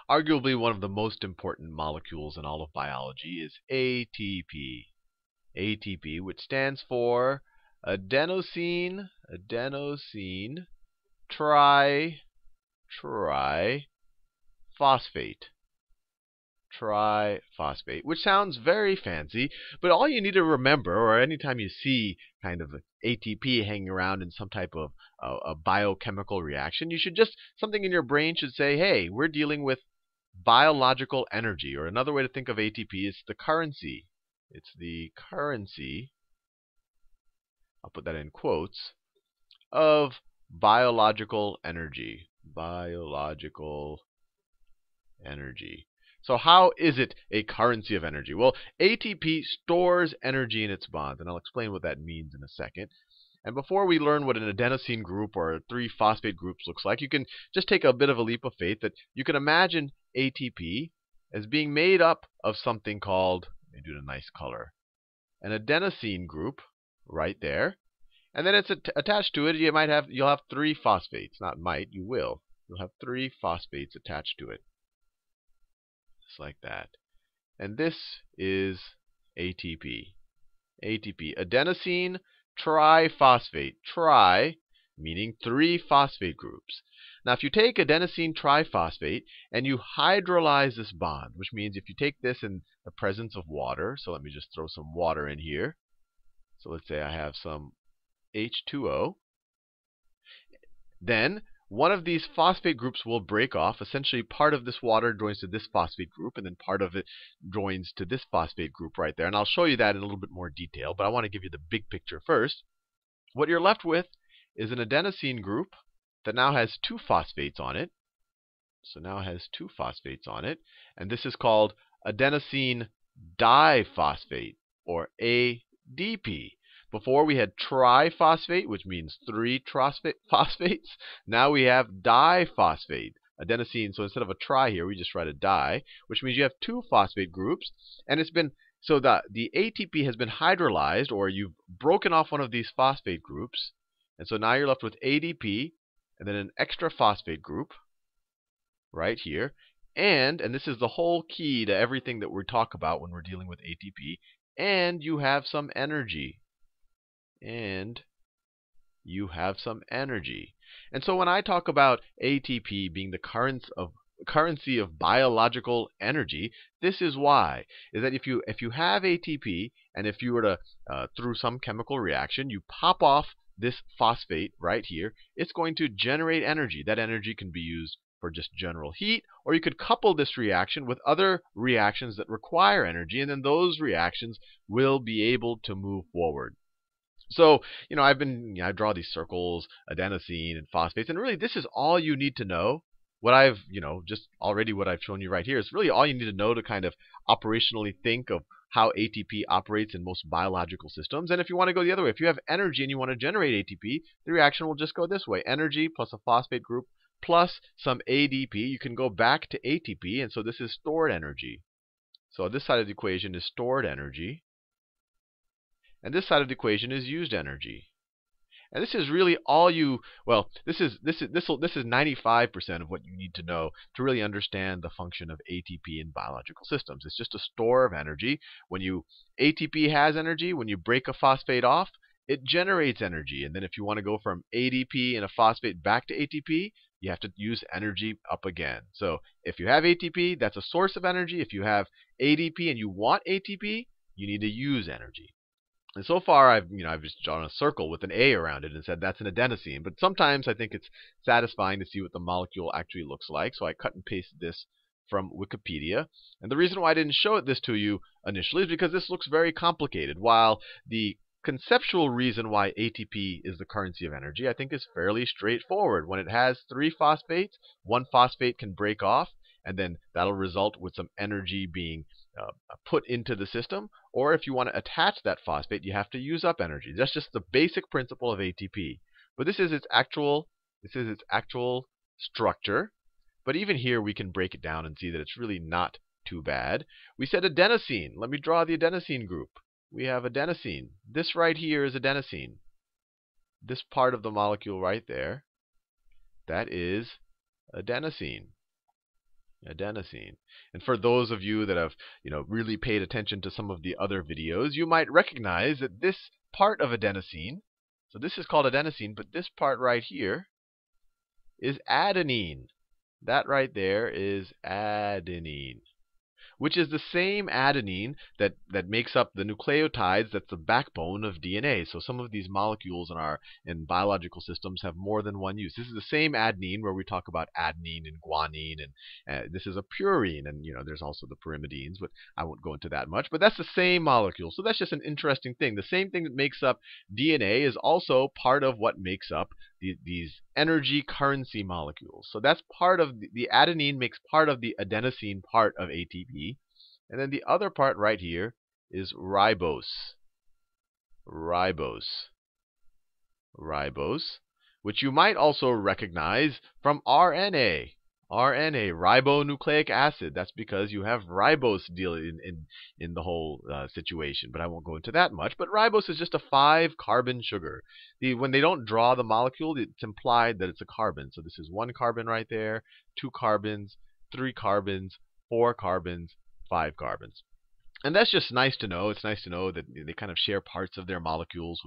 Arguably one of the most important molecules in all of biology is ATP. ATP, which stands for adenosine triphosphate. Triphosphate, which sounds very fancy, but all you need to remember, or anytime you see kind of ATP hanging around in some type of a biochemical reaction, you should just, something in your brain should say, hey, we're dealing with biological energy. Or another way to think of ATP is the currency. It's the currency, I'll put that in quotes, of biological energy. Biological energy. So how is it a currency of energy? Well, ATP stores energy in its bonds, and I'll explain what that means in a second. And before we learn what an adenosine group or a 3-phosphate groups looks like, you can just take a bit of a leap of faith that you can imagine ATP as being made up of something called, let me do it in a nice color, an adenosine group right there. And then it's attached to it, you'll have 3 phosphates. Not might, you will. You'll have 3 phosphates attached to it. Just like that. And this is ATP. ATP, adenosine triphosphate. Tri meaning 3 phosphate groups. Now, if you take adenosine triphosphate and you hydrolyze this bond, which means if you take this in the presence of water, so let me just throw some water in here. So let's say I have some H2O. Then one of these phosphate groups will break off. Essentially, part of this water joins to this phosphate group, and then part of it joins to this phosphate group right there. And I'll show you that in a little bit more detail, but I want to give you the big picture first. What you're left with is an adenosine group that now has 2 phosphates on it. So now it has 2 phosphates on it, and this is called adenosine diphosphate, or ADP. Before we had triphosphate, which means 3 phosphates. Now we have diphosphate, adenosine. So instead of a tri here, we just write a di, which means you have 2 phosphate groups. And it's been, so the ATP has been hydrolyzed, or you've broken off one of these phosphate groups. And so now you're left with ADP, and then an extra phosphate group right here. And this is the whole key to everything that we talk about when we're dealing with ATP. And you have some energy. And you have some energy. And so when I talk about ATP being the currency of biological energy, this is why. Is that if you have ATP, and if you were to through some chemical reaction, you pop off this phosphate right here, it's going to generate energy. That energy can be used for just general heat, or you could couple this reaction with other reactions that require energy, and then those reactions will be able to move forward. So, I draw these circles, adenosine and phosphates, and really this is all you need to know. What I've, what I've shown you right here is really all you need to know to kind of operationally think of how ATP operates in most biological systems. And if you want to go the other way, if you have energy and you want to generate ATP, the reaction will just go this way. Energy plus a phosphate group plus some ADP. You can go back to ATP, and so this is stored energy. So this side of the equation is stored energy. And this side of the equation is used energy. And this is really all you, well, this is 95% of what you need to know to really understand the function of ATP in biological systems. It's just a store of energy. When ATP has energy, when you break a phosphate off, it generates energy. And then if you want to go from ADP and a phosphate back to ATP, you have to use energy up again. So if you have ATP, that's a source of energy. If you have ADP and you want ATP, you need to use energy. And so far, I've just drawn a circle with an A around it and said that's an adenosine. But sometimes I think it's satisfying to see what the molecule actually looks like. So I cut and pasted this from Wikipedia. And the reason why I didn't show this to you initially is because this looks very complicated. While the conceptual reason why ATP is the currency of energy, I think, is fairly straightforward. When it has 3 phosphates, 1 phosphate can break off, and then that'll result with some energy being put into the system. Or if you want to attach that phosphate, you have to use up energy. That's just the basic principle of ATP. But this is its actual structure. But even here, we can break it down and see that it's really not too bad. We said adenosine. Let me draw the adenosine group. We have adenosine. This right here is adenosine. This part of the molecule right there, that is adenosine. Adenosine. And for those of you that have, really paid attention to some of the other videos, you might recognize that this part of adenosine, so this is called adenosine, but this part right here is adenine. That right there is adenine, which is the same adenine that makes up the nucleotides that's the backbone of DNA. So some of these molecules in biological systems have more than one use. This is the same adenine where we talk about adenine and guanine, and this is a purine, and there's also the pyrimidines, but I won't go into that much. But that's the same molecule. So that's just an interesting thing. The same thing that makes up DNA is also part of what makes up these energy currency molecules. So that's part of the adenine makes part of the adenosine part of ATP. And then the other part right here is ribose. Ribose. Ribose, which you might also recognize from RNA. RNA, ribonucleic acid. That's because you have ribose in the whole situation. But I won't go into that much. But ribose is just a 5-carbon sugar. When they don't draw the molecule, it's implied that it's a carbon. So this is 1 carbon right there, 2 carbons, 3 carbons, 4 carbons, 5 carbons. And that's just nice to know. It's nice to know that they kind of share parts of their molecules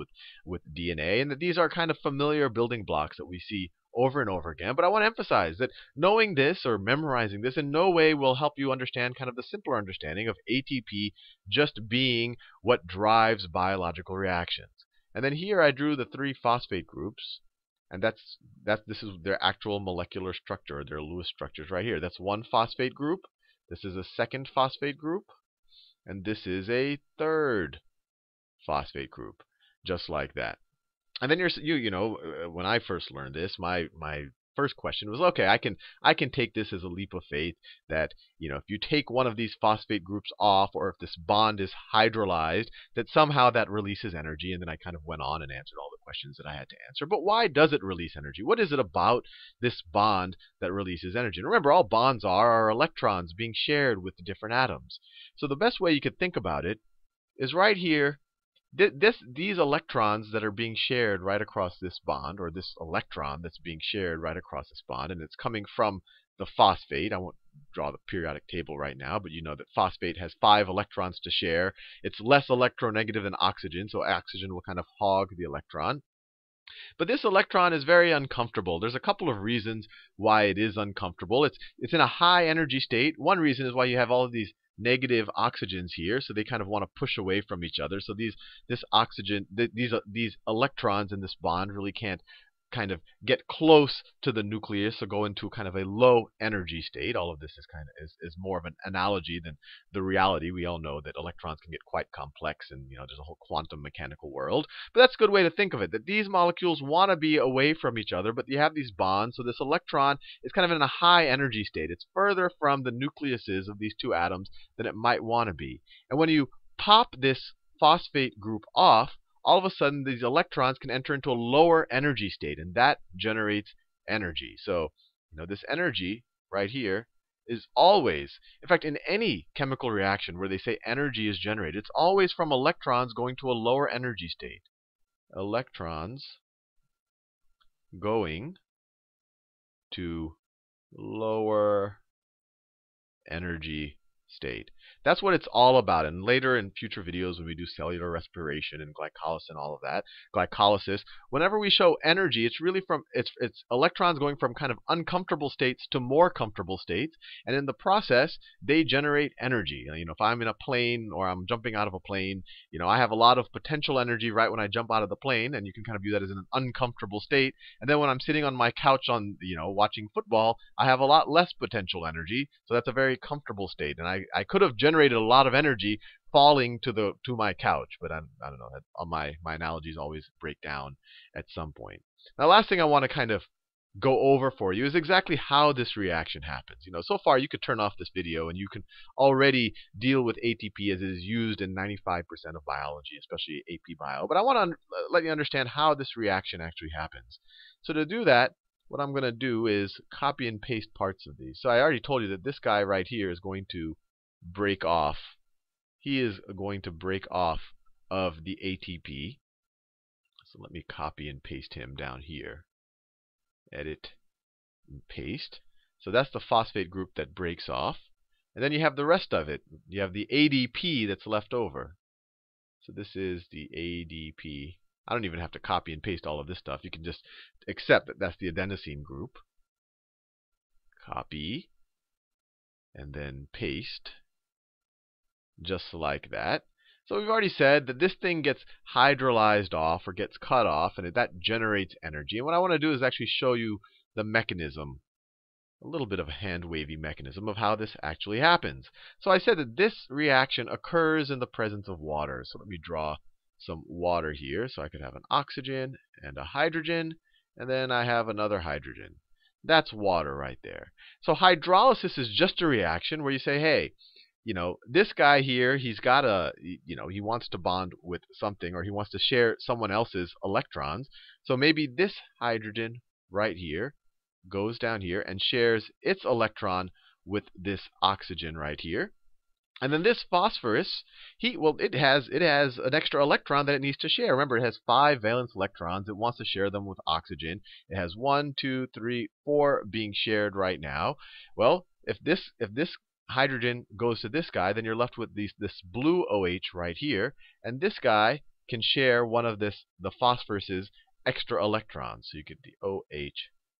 with DNA, and that these are kind of familiar building blocks that we see over and over again. But I want to emphasize that knowing this or memorizing this in no way will help you understand kind of the simpler understanding of ATP just being what drives biological reactions. And then here I drew the 3 phosphate groups, and this is their actual molecular structure, their Lewis structures right here. That's 1 phosphate group. This is a 2nd phosphate group. And this is a 3rd phosphate group, just like that. And then when I first learned this, my first question was, okay, I can take this as a leap of faith that if you take one of these phosphate groups off, or if this bond is hydrolyzed, that somehow that releases energy. And then I kind of went on and answered all the questions that I had to answer. But why does it release energy? What is it about this bond that releases energy? And remember, all bonds are electrons being shared with the different atoms. So the best way you could think about it is right here. These electrons that are being shared right across this bond, or this electron that's being shared right across this bond, and it's coming from the phosphate. I won't draw the periodic table right now, but you know that phosphate has 5 electrons to share. It's less electronegative than oxygen, so oxygen will kind of hog the electron. But this electron is very uncomfortable. There's a couple of reasons why it is uncomfortable. It's in a high energy state. One reason is why you have all of these negative oxygens here, so they kind of want to push away from each other. So these electrons in this bond really can't kind of get close to the nucleus or go into kind of a low energy state. All of this is more of an analogy than the reality. We all know that electrons can get quite complex, and there's a whole quantum mechanical world. But that's a good way to think of it, that these molecules want to be away from each other, but you have these bonds. So this electron is kind of in a high energy state. It's further from the nucleuses of these 2 atoms than it might want to be. And when you pop this phosphate group off, all of a sudden these electrons can enter into a lower energy state, and that generates energy. So, this energy right here is always, in fact, in any chemical reaction where they say energy is generated, it's always from electrons going to a lower energy state. Electrons going to lower energy state. That's what it's all about. And later in future videos, when we do cellular respiration and glycolysis and all of that, whenever we show energy, it's really it's electrons going from kind of uncomfortable states to more comfortable states, and in the process, they generate energy. If I'm in a plane or I'm jumping out of a plane, I have a lot of potential energy right when I jump out of the plane, and you can kind of view that as an uncomfortable state. And then when I'm sitting on my couch watching football, I have a lot less potential energy, so that's a very comfortable state. And I could have generated a lot of energy falling to my couch, but I don't know. My analogies always break down at some point. Now, last thing I want to kind of go over for you is exactly how this reaction happens. So far you could turn off this video and you can already deal with ATP as it is used in 95% of biology, especially AP Bio. But I want to let you understand how this reaction actually happens. So to do that, what I'm going to do is copy and paste parts of these. So I already told you that this guy right here is going to break off. He is going to break off of the ATP. So let me copy and paste him down here. Edit and paste. So that's the phosphate group that breaks off. And then you have the rest of it. You have the ADP that's left over. So this is the ADP. I don't even have to copy and paste all of this stuff. You can just accept that that's the adenosine group. Copy. And then paste. Just like that. So we've already said that this thing gets hydrolyzed off or gets cut off, and that generates energy. And what I want to do is actually show you the mechanism, a little bit of a hand-wavy mechanism of how this actually happens. So I said that this reaction occurs in the presence of water. So let me draw some water here. So I could have an oxygen and a hydrogen, and then I have another hydrogen. That's water right there. So hydrolysis is just a reaction where you say, hey, this guy here, he's got he wants to bond with something, or he wants to share someone else's electrons. So maybe this hydrogen right here goes down here and shares its electron with this oxygen right here. And then this phosphorus, it has an extra electron that it needs to share. Remember, it has 5 valence electrons. It wants to share them with oxygen. It has 1, 2, 3, 4 being shared right now. Well, if this hydrogen goes to this guy, then you're left with this blue OH right here, and this guy can share one of the phosphorus's extra electrons. So you get the OH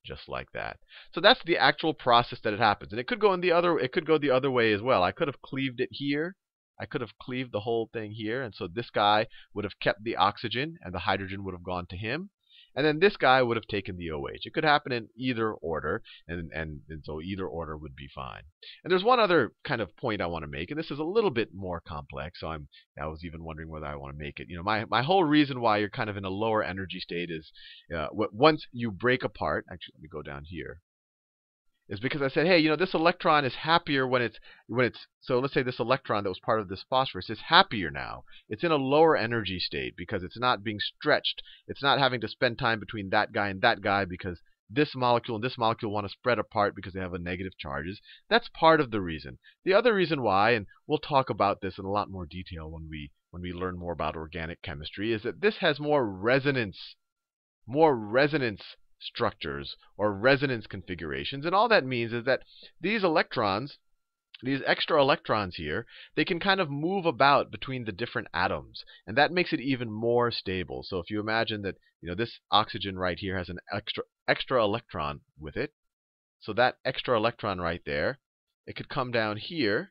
just like that. So that's the actual process that it happens. And it could go the other way as well. I could have cleaved it here. I could have cleaved the whole thing here, and so this guy would have kept the oxygen and the hydrogen would have gone to him. And then this guy would have taken the OH. It could happen in either order, and so either order would be fine. And there's one other kind of point I want to make, and this is a little bit more complex. So I was even wondering whether I want to make it. My whole reason why you're kind of in a lower energy state is once you break apart. Actually, let me go down here. Is because I said, hey, this electron is happier when it's so let's say this electron that was part of this phosphorus is happier now. It's in a lower energy state because it's not being stretched. It's not having to spend time between that guy and that guy because this molecule and this molecule want to spread apart because they have a negative charges. That's part of the reason. The other reason why, and we'll talk about this in a lot more detail when we learn more about organic chemistry, is that this has more resonance structures or resonance configurations. And all that means is that these electrons, these extra electrons here, they can kind of move about between the different atoms. And that makes it even more stable. So if you imagine that this oxygen right here has an extra electron with it. So that extra electron right there, it could come down here.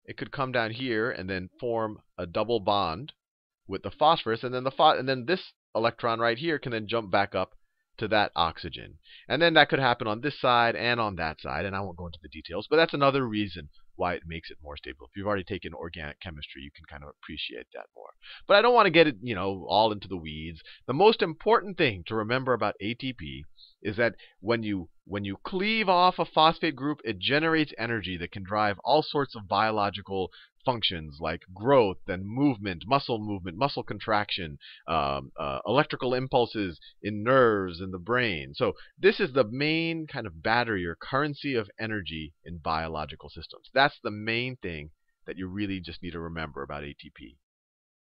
It could come down here and then form a double bond with the phosphorus. And then this electron right here can then jump back up to that oxygen. And then that could happen on this side and on that side, and I won't go into the details, but that's another reason why it makes it more stable. If you've already taken organic chemistry, you can kind of appreciate that more. But I don't want to get it, all into the weeds. The most important thing to remember about ATP is that when you cleave off a phosphate group, it generates energy that can drive all sorts of biological functions like growth and movement, muscle contraction, electrical impulses in nerves in the brain. So this is the main kind of battery or currency of energy in biological systems. That's the main thing that you really just need to remember about ATP.